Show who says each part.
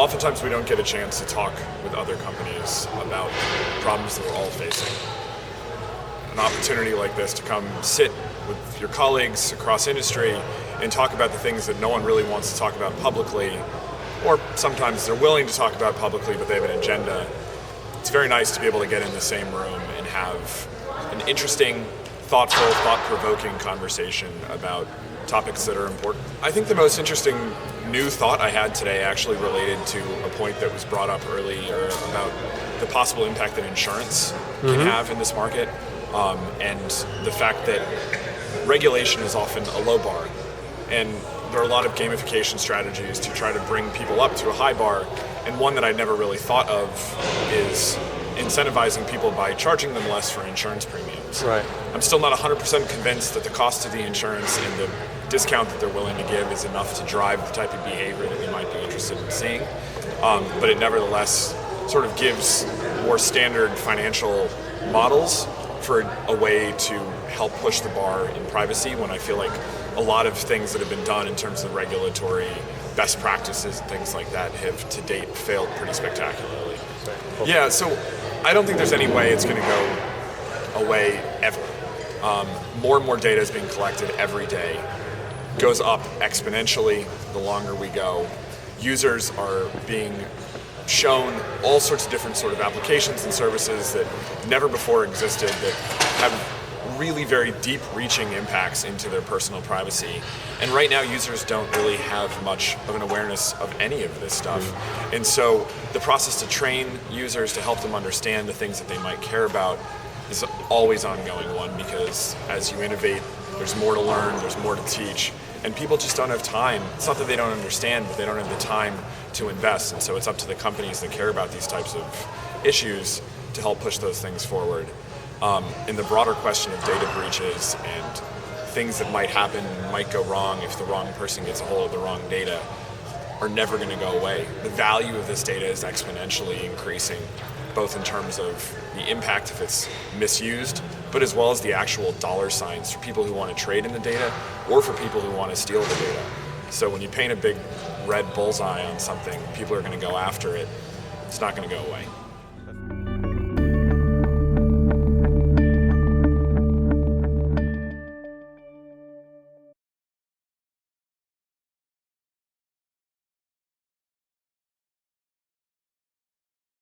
Speaker 1: oftentimes we don't get a chance to talk with other companies about problems that we're all facing. An opportunity like this to come sit with your colleagues across industry and talk about the things that no one really wants to talk about publicly, or sometimes they're willing to talk about publicly but they have an agenda. It's very nice to be able to get in the same room and have an interesting, thoughtful, thought-provoking conversation about topics that are important. I think the most interesting new thought I had today actually related to a point that was brought up earlier about the possible impact that insurance can have in this market, and the fact that regulation is often a low bar. And there are a lot of gamification strategies to try to bring people up to a high bar, and one that I never really thought of is incentivizing people by charging them less for insurance premiums.
Speaker 2: Right.
Speaker 1: I'm still not 100% convinced that the cost of the insurance and the discount that they're willing to give is enough to drive the type of behavior that we might be interested in seeing. But it nevertheless sort of gives more standard financial models for a way to help push the bar in privacy, when I feel like a lot of things that have been done in terms of regulatory best practices and things like that have to date failed pretty spectacularly. Yeah, so I don't think there's any way it's going to go away ever. More and more data is being collected every day. Goes up exponentially the longer we go. Users are being shown all sorts of different sort of applications and services that never before existed, that have really very deep reaching impacts into their personal privacy. And right now users don't really have much of an awareness of any of this stuff. And so the process to train users to help them understand the things that they might care about is an always ongoing one, because as you innovate, there's more to learn, there's more to teach, and people just don't have time. It's not that they don't understand, but they don't have the time to invest, and so it's up to the companies that care about these types of issues to help push those things forward. And the broader question of data breaches and things that might happen, might go wrong if the wrong person gets a hold of the wrong data, are never going to go away. The value of this data is exponentially increasing, both in terms of the impact if it's misused, but as well as the actual dollar signs for people who want to trade in the data or for people who want to steal the data. So when you paint a big red bullseye on something, people are going to go after it. It's not going to go away.